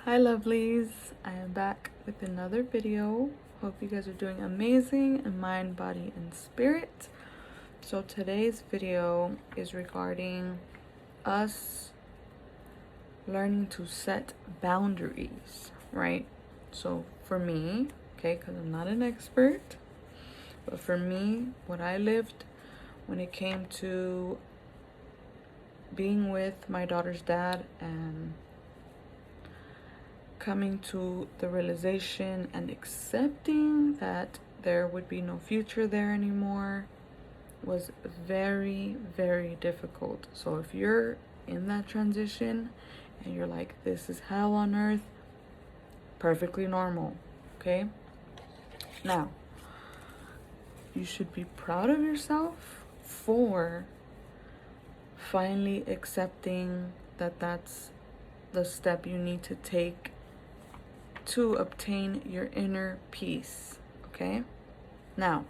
Hi lovelies, I am back with another video. Hope you guys are doing amazing in mind, body, and spirit. So today's video is regarding us learning to set boundaries, right? So for me, okay, because I'm not an expert, but for me, what I lived when it came to being with my daughter's dad and coming to the realization and accepting that there would be no future there anymore was very, very difficult. So if you're in that transition and you're like, this is hell on earth, perfectly normal, okay? Now, you should be proud of yourself for finally accepting that that's the step you need to take to obtain your inner peace, okay? Now,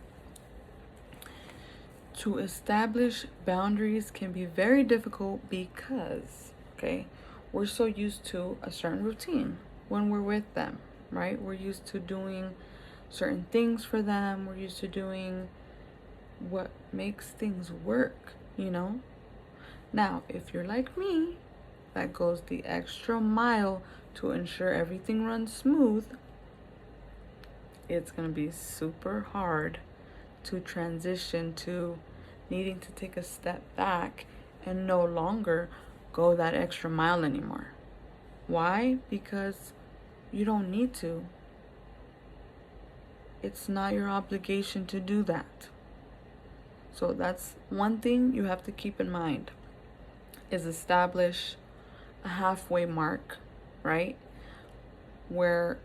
to establish boundaries can be very difficult because, okay, we're so used to a certain routine when we're with them, right? We're used to doing certain things for them. We're used to doing what makes things work, you know? Now, if you're like me, that goes the extra mile to ensure everything runs smooth, it's going to be super hard to transition to needing to take a step back and no longer go that extra mile anymore. Why? Because you don't need to. It's not your obligation to do that. So that's one thing you have to keep in mind, is establish a halfway mark, right? Where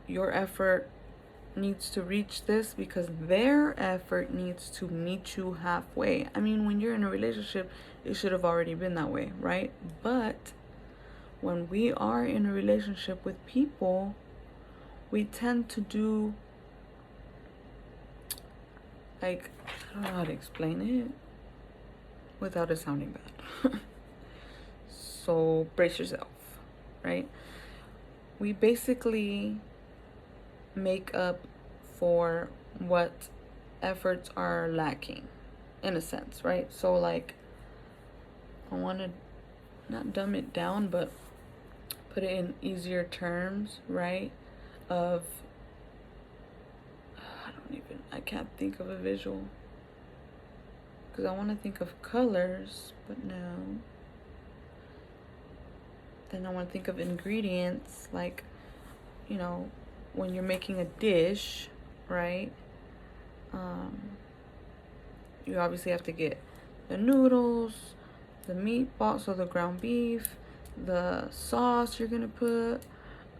your effort needs to reach this because their effort needs to meet you halfway. I mean, when you're in a relationship, it should have already been that way, right? But when we are in a relationship with people, we tend to do, like, I don't know how to explain it without it sounding bad. So brace yourself, right? We basically make up for what efforts are lacking, in a sense, right? So like, I want to not dumb it down, but put it in easier terms, right? Of, I can't think of a visual because I want to think of colors, but no. Then I want to think of ingredients, like, you know, when you're making a dish, right? You obviously have to get the noodles, the meatball, so the ground beef, the sauce you're gonna put,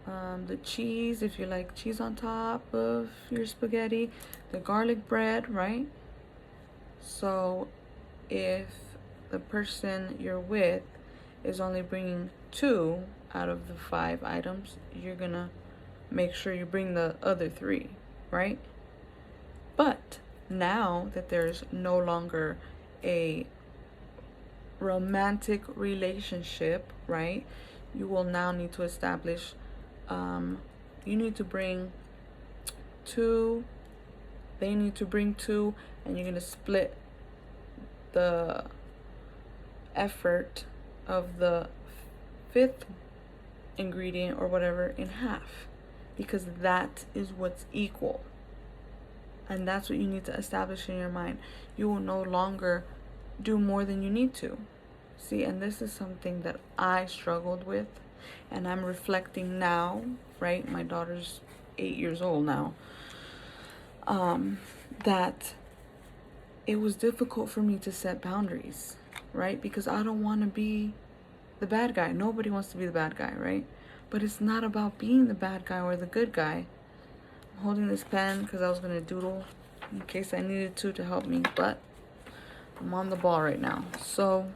the cheese if you like cheese on top of your spaghetti, the garlic bread, right? So if the person you're with is only bringing 2 out of the 5 items, you're gonna make sure you bring the other 3, right? But now that there's no longer a romantic relationship, right? You will now need to establish, you need to bring 2, they need to bring 2, and you're going to split the effort of the 5th ingredient or whatever in half, because that is what's equal. And that's what you need to establish in your mind. You will no longer do more than you need to. See, and this is something that I struggled with, and I'm reflecting now, right? My daughter's 8 years old now. That it was difficult for me to set boundaries, right? Because I don't want to be the bad guy. Nobody wants to be the bad guy, right? But it's not about being the bad guy or the good guy. I'm holding this pen because I was going to doodle in case I needed to help me, but I'm on the ball right now. So,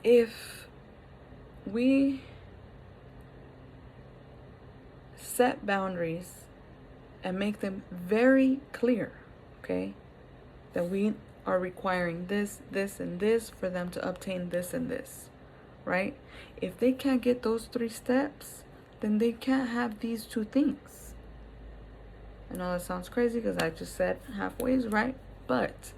if we set boundaries and make them very clear, okay, that we are requiring this, this, and this for them to obtain this and this, right? If they can't get those 3 steps, then they can't have these 2 things. I know that sounds crazy because I just said halfways, right? But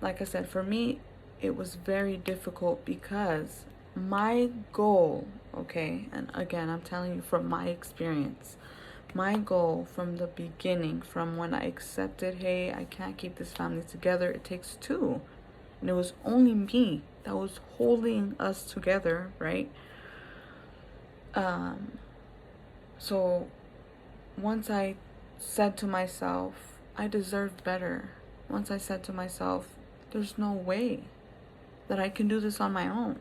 like I said, for me, it was very difficult because my goal, okay, and again, I'm telling you from my experience, my goal from the beginning, from when I accepted, hey, I can't keep this family together, it takes 2. And it was only me that was holding us together, right? So once I said to myself, I deserve better. Once I said to myself, there's no way that I can do this on my own,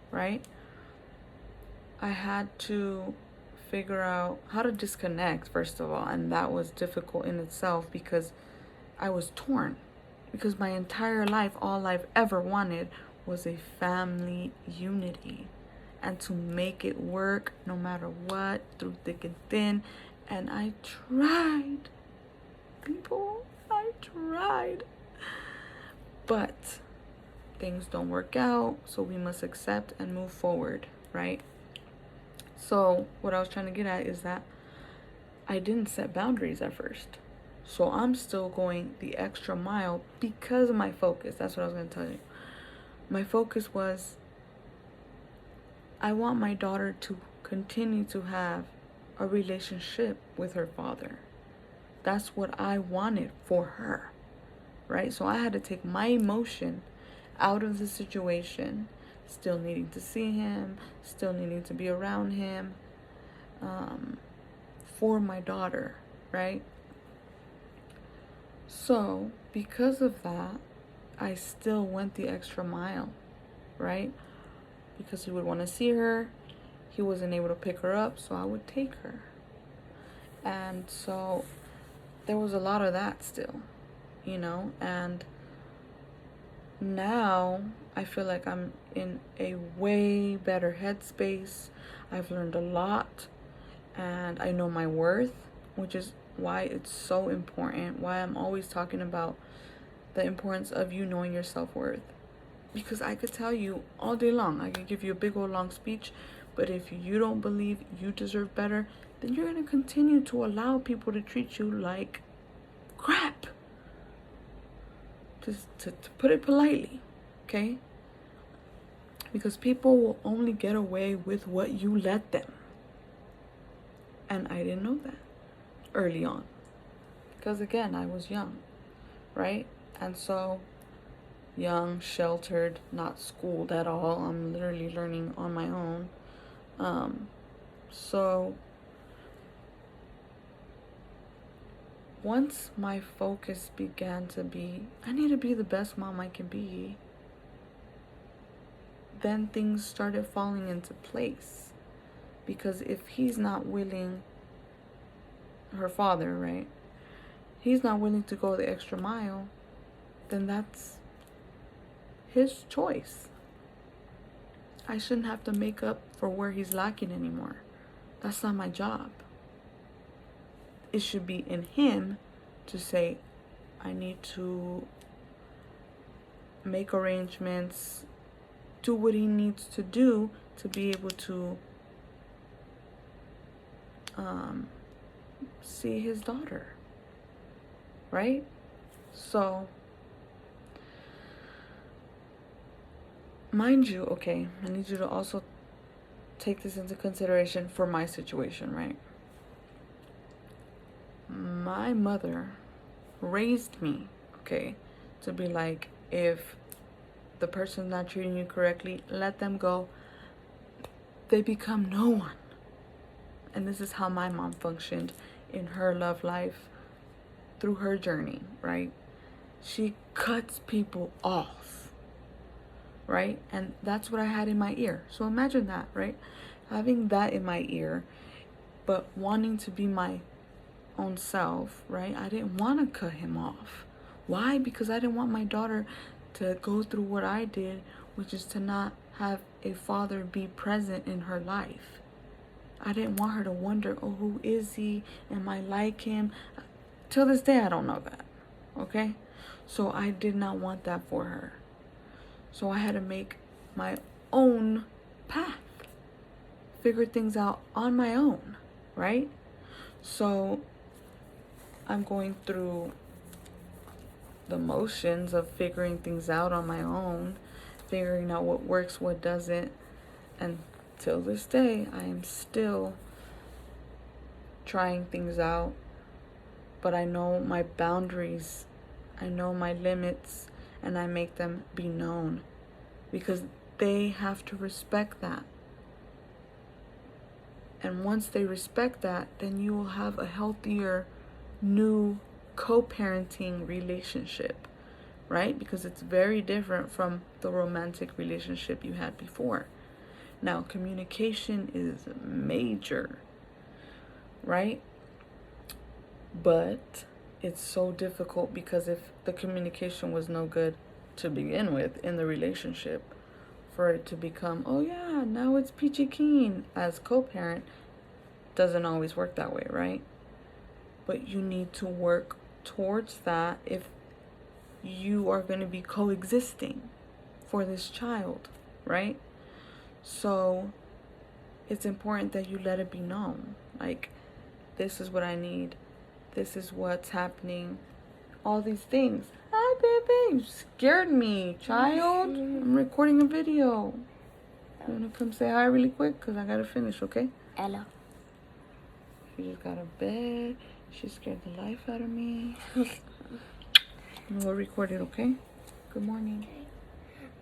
right? I had to figure out how to disconnect, first of all, and that was difficult in itself because I was torn. Because my entire life, all I've ever wanted was a family unity and to make it work no matter what, through thick and thin. And I tried, people, I tried. But things don't work out, so we must accept and move forward, right? So what I was trying to get at is that I didn't set boundaries at first. So I'm still going the extra mile because of my focus. That's what I was going to tell you. My focus was, I want my daughter to continue to have a relationship with her father. That's what I wanted for her, right? So I had to take my emotion out of the situation, still needing to see him, still needing to be around him, for my daughter, right? So because of that, I still went the extra mile, right? Because he would want to see her, he wasn't able to pick her up, so I would take her. And so there was a lot of that still, you know, and now I feel like I'm in a way better headspace. I've learned a lot and I know my worth, which is why it's so important, why I'm always talking about the importance of you knowing your self-worth. Because I could tell you all day long, I could give you a big old long speech, but if you don't believe you deserve better, then you're going to continue to allow people to treat you like crap. Just to put it politely, okay? Because people will only get away with what you let them. And I didn't know that early on. Because again, I was young, right? And so young, sheltered, not schooled at all. I'm literally learning on my own. So once my focus began to be, I need to be the best mom I can be, then things started falling into place. Because if he's not willing, her father, right? He's not willing to go the extra mile, then that's his choice. I shouldn't have to make up for where he's lacking anymore. That's not my job. It should be in him to say, I need to make arrangements, do what he needs to do to be able to see his daughter, right? So mind you, okay, I need you to also take this into consideration for my situation, right? My mother raised me, okay, to be like, if the person's not treating you correctly, let them go. They become no one. And this is how my mom functioned in her love life through her journey, right? She cuts people off, right? And that's what I had in my ear. So imagine that, right? Having that in my ear, but wanting to be my own self, right? I didn't want to cut him off. Why? Because I didn't want my daughter to go through what I did, which is to not have a father be present in her life. I didn't want her to wonder, oh, who is he? Am I like him? Till this day, I don't know that, okay? So I did not want that for her. So I had to make my own path, figure things out on my own, right? So I'm going through the motions of figuring things out on my own, figuring out what works, what doesn't, and till this day, I am still trying things out, but I know my boundaries, I know my limits, and I make them be known because they have to respect that. And once they respect that, then you will have a healthier new co-parenting relationship, right? Because it's very different from the romantic relationship you had before. Now, communication is major, right? But it's so difficult because if the communication was no good to begin with in the relationship, for it to become, oh yeah, now it's peachy keen as co-parent, doesn't always work that way, right? But you need to work towards that if you are going to be coexisting for this child, right? So it's important that you let it be known. Like, this is what I need. This is what's happening. All these things. Hi, baby. You scared me, child. I'm recording a video. You want to come say hi really quick? Because I got to finish, okay? Hello. She just got out of bed. She scared the life out of me. We'll record it, okay? Good morning. Okay.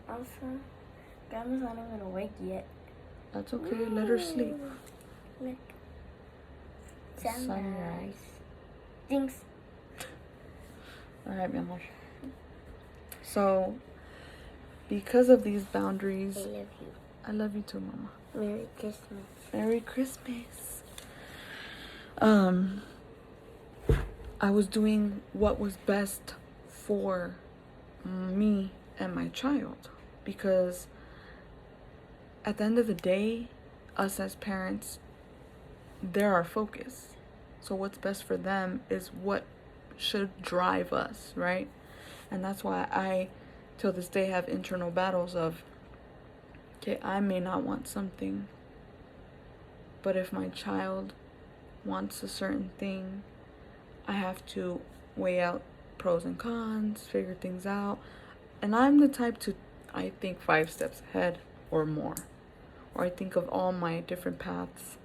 Also, Grandma's not even awake yet. That's okay. Let her sleep. Look. Sunrise. Thanks. All right, mi amor. So, because of these boundaries, I love you. I love you too, Mama. Merry Christmas. Merry Christmas. I was doing what was best for me and my child, because at the end of the day, us as parents, they're our focus. So what's best for them is what should drive us, right? And that's why I, till this day, have internal battles of, okay, I may not want something, but if my child wants a certain thing, I have to weigh out pros and cons, figure things out. And I'm the type to, I think 5 steps ahead or more. Or I think of all my different paths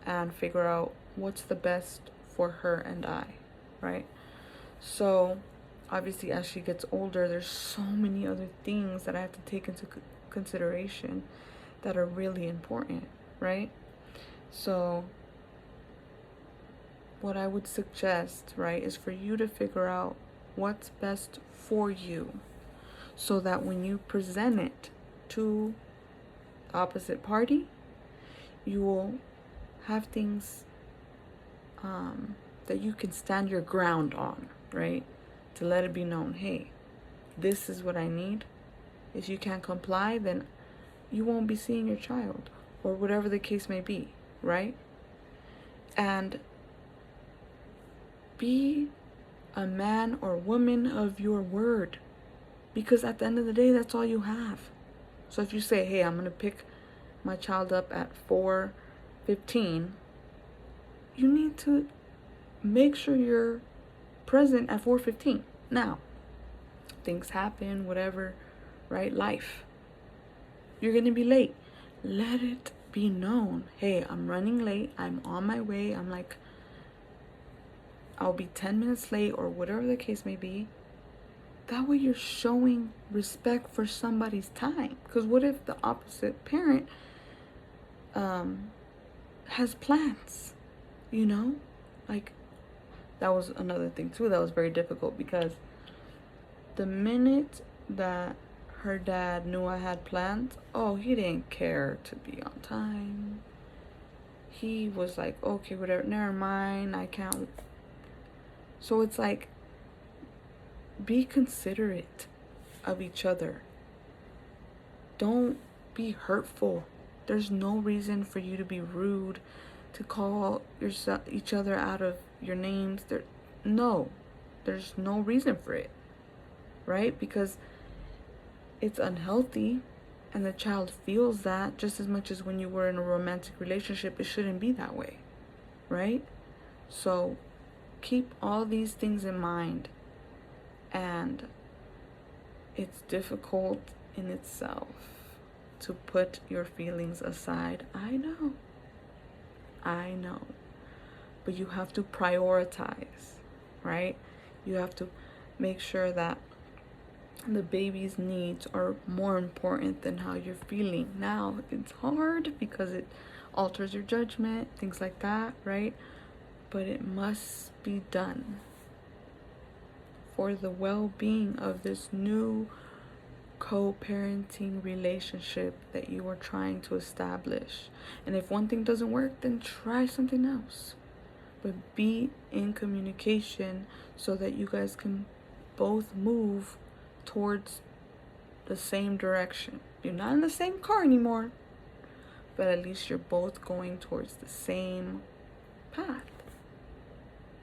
and figure out what's the best for her and I, right? So obviously as she gets older, there's so many other things that I have to take into consideration that are really important, right? So what I would suggest, right, is for you to figure out what's best for you, so that when you present it to the opposite party, you will have things that you can stand your ground on, right? To let it be known, hey, this is what I need. If you can't comply, then you won't be seeing your child, or whatever the case may be, right? And be a man or woman of your word, because at the end of the day, that's all you have. So if you say, hey, I'm going to pick my child up at 4:15, you need to make sure you're present at 4:15. Now, things happen, whatever, right? Life. You're going to be late. Let it be known. Hey, I'm running late. I'm on my way. I'll be 10 minutes late, or whatever the case may be. That way you're showing respect for somebody's time. Because what if the opposite parent has plans, you know? Like, that was another thing too that was very difficult, because the minute that her dad knew I had plans, oh, he didn't care to be on time. He was like, okay, whatever, never mind, I can't. So it's like, be considerate of each other. Don't be hurtful. There's no reason for you to be rude, to call each other out of your names. There's no reason for it, right? Because it's unhealthy, and the child feels that just as much as when you were in a romantic relationship, it shouldn't be that way, right? So keep all these things in mind. And it's difficult in itself to put your feelings aside. I know. But you have to prioritize, right? You have to make sure that the baby's needs are more important than how you're feeling. Now, it's hard because it alters your judgment, things like that, right? But it must be done for the well-being of this new co-parenting relationship that you are trying to establish. And if one thing doesn't work, then try something else. But be in communication so that you guys can both move towards the same direction. You're not in the same car anymore, but at least you're both going towards the same path,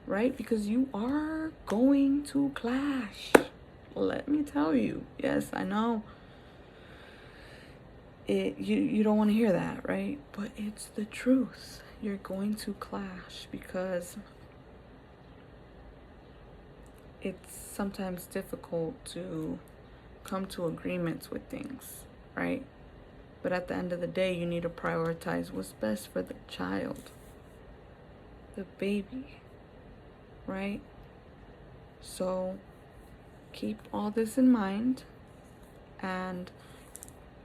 right? Because you are going to clash. Let me tell you. Yes, I know you don't want to hear that, right? But it's the truth. You're going to clash because it's sometimes difficult to come to agreements with things, right? But at the end of the day, you need to prioritize what's best for the child, the baby, right? So keep all this in mind and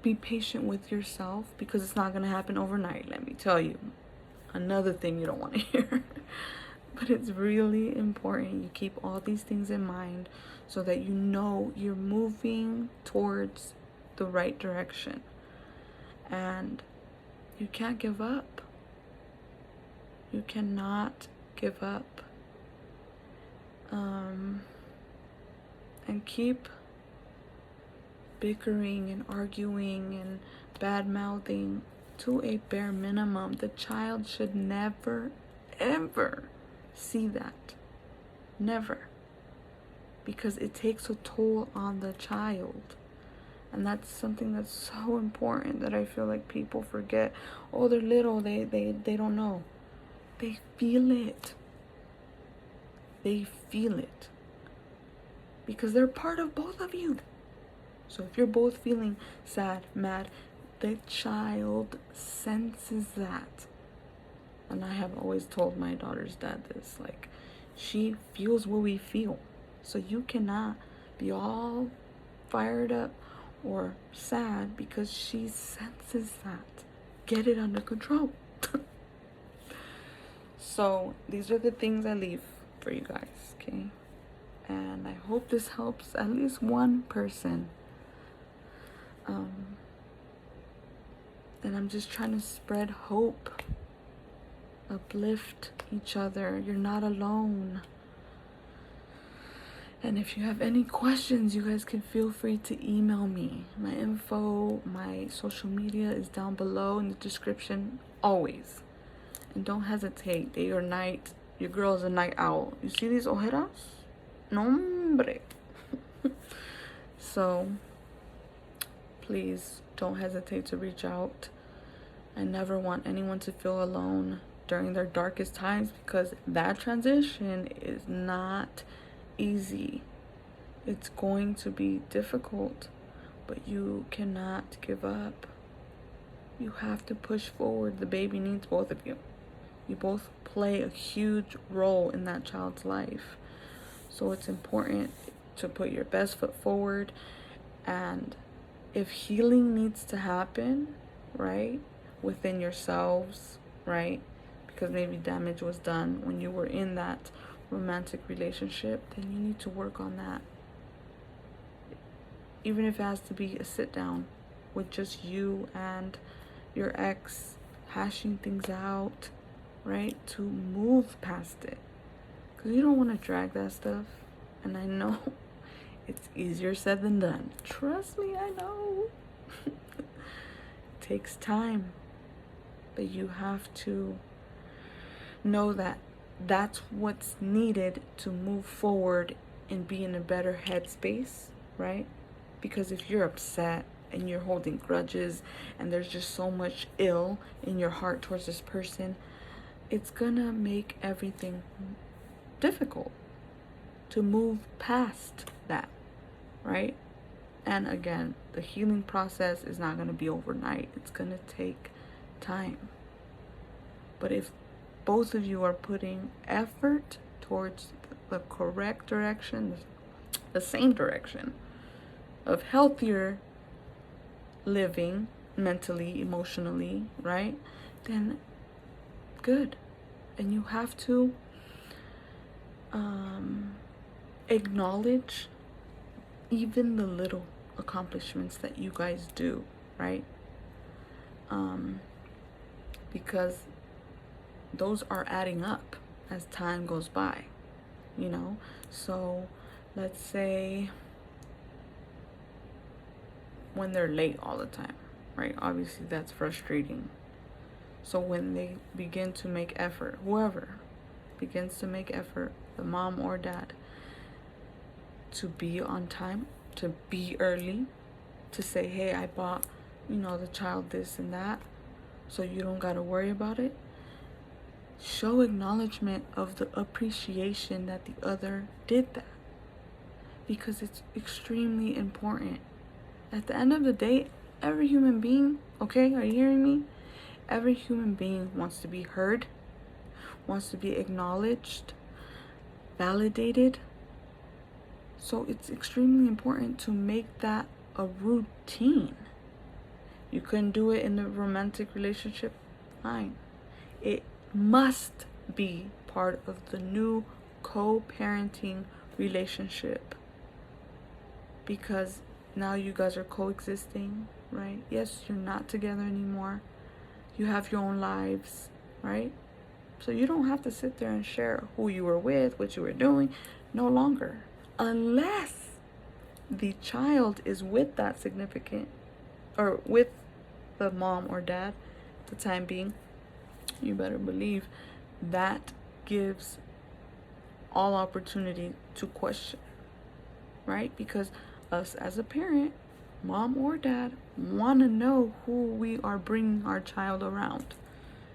be patient with yourself because it's not going to happen overnight, let me tell you. Another thing you don't want to hear. But it's really important you keep all these things in mind so that you know you're moving towards the right direction. And you can't give up. You cannot give up. And keep bickering and arguing and bad-mouthing to a bare minimum. The child should never, ever see that. Never. Because it takes a toll on the child. And that's something that's so important that I feel like people forget. Oh, they're little, they don't know. They feel it. They feel it. Because they're part of both of you. So if you're both feeling sad, mad, the child senses that. And I have always told my daughter's dad this, like, she feels what we feel. So you cannot be all fired up or sad because she senses that. Get it under control. So these are the things I leave for you guys, okay? And I hope this helps at least one person. And I'm just trying to spread hope, uplift each other. You're not alone. And if you have any questions, you guys can feel free to email me. My info, my social media is down below in the description, always. And don't hesitate, day or night. Your girl's a night owl. You see these ojeras? No hombre. So please don't hesitate to reach out. I never want anyone to feel alone during their darkest times because that transition is not easy. It's going to be difficult, but you cannot give up. You have to push forward. The baby needs both of you. You both play a huge role in that child's life. So it's important to put your best foot forward. And if healing needs to happen, right, within yourselves, right, because maybe damage was done when you were in that romantic relationship, then you need to work on that. Even if it has to be a sit down with just you and your ex, hashing things out, right, to move past it. Because you don't want to drag that stuff. And I know it's easier said than done. Trust me, I know. It takes time. But you have to know that that's what's needed to move forward and be in a better headspace, right? Because if you're upset and you're holding grudges and there's just so much ill in your heart towards this person, it's gonna make everything difficult to move past that, right? And again, the healing process is not going to be overnight. It's going to take time. But if both of you are putting effort towards the correct direction, the same direction of healthier living mentally, emotionally, right? Then good. And you have to acknowledge even the little accomplishments that you guys do, right? Because those are adding up as time goes by, you know? So let's say when they're late all the time, right? Obviously that's frustrating. So when they begin to make effort, whoever begins to make effort, the mom or dad, to be on time, to be early, to say, hey, I bought, the child this and that, so you don't gotta worry about it. Show acknowledgement of the appreciation that the other did that, because it's extremely important. At the end of the day, every human being, okay, are you hearing me? Every human being wants to be heard, wants to be acknowledged, validated. So it's extremely important to make that a routine. You couldn't do it in a romantic relationship? Fine. It must be part of the new co-parenting relationship, because now you guys are coexisting, right? Yes, you're not together anymore. You have your own lives, right? So you don't have to sit there and share who you were with, what you were doing, no longer. Unless the child is with that significant, or with the mom or dad at the time being, you better believe that gives all opportunity to question, right? Because us as a parent, mom or dad, want to know who we are bringing our child around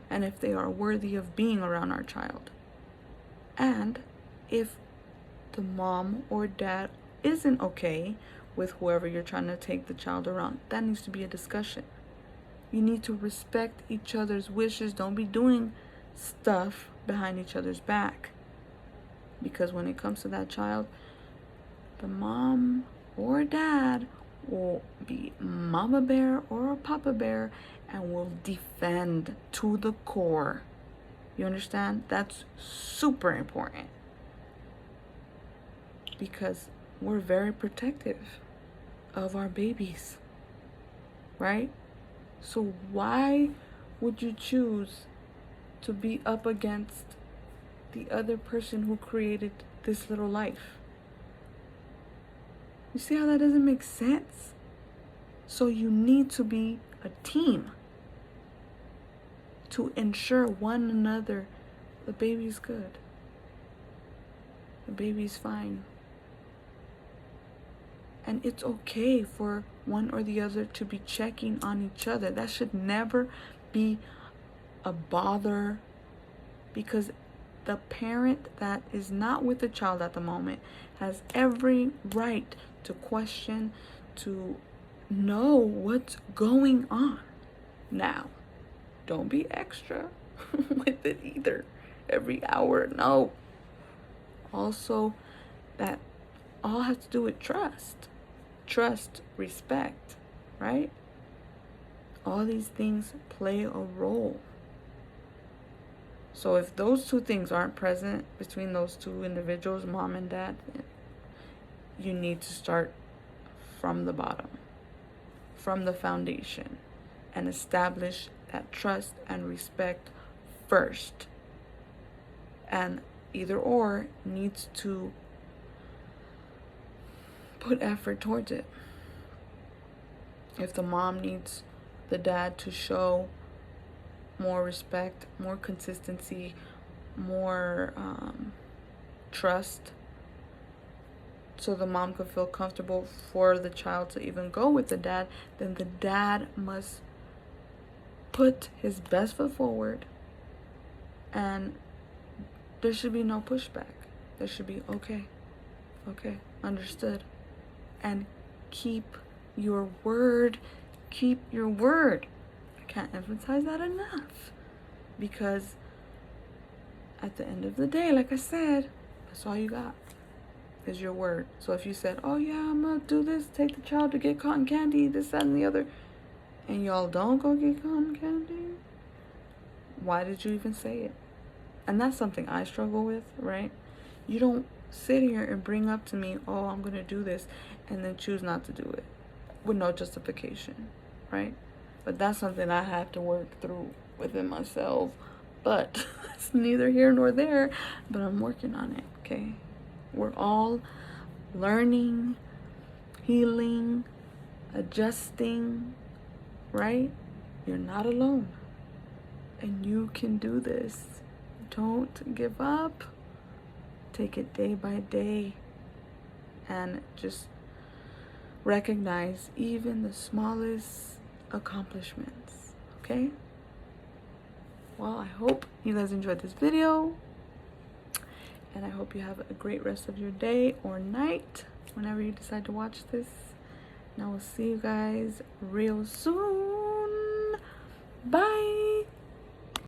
and if they are worthy of being around our child. And if the mom or dad isn't okay with whoever you're trying to take the child around, that needs to be a discussion. You need to respect each other's wishes. Don't be doing stuff behind each other's back. Because when it comes to that child, the mom or dad will be mama bear or papa bear and will defend to the core. You understand? That's super important. Because we're very protective of our babies, right? So why would you choose to be up against the other person who created this little life? You see how that doesn't make sense? So you need to be a team to ensure one another the baby's good, the baby's fine. And it's okay for one or the other to be checking on each other. That should never be a bother, because the parent that is not with the child at the moment has every right to question, to know what's going on. Now, don't be extra with it either every hour. No. Also, that all has to do with trust. Trust, respect, right? All these things play a role. So if those two things aren't present between those two individuals, mom and dad, you need to start from the bottom, from the foundation, and establish that trust and respect first. And either or needs to put effort towards it. If the mom needs the dad to show more respect, more consistency, more trust, so the mom could feel comfortable for the child to even go with the dad, then the dad must put his best foot forward, and there should be no pushback. There should be okay, understood, and keep your word. Keep your word. I can't emphasize that enough, because at the end of the day, like I said, that's all you got is your word. So if you said, oh yeah, I'm gonna do this, take the child to get cotton candy, this, that, and the other, and y'all don't go get cotton candy, why did you even say it? And that's something I struggle with, right? You don't sit here and bring up to me, oh, I'm gonna do this, and then choose not to do it with no justification, right? But that's something I have to work through within myself. But it's neither here nor there, but I'm working on it, okay? We're all learning, healing, adjusting, right? You're not alone, and you can do this. Don't give up. Take it day by day, and just recognize even the smallest accomplishments, okay? Well, I hope you guys enjoyed this video, and I hope you have a great rest of your day or night whenever you decide to watch this. And I will see you guys real soon. Bye.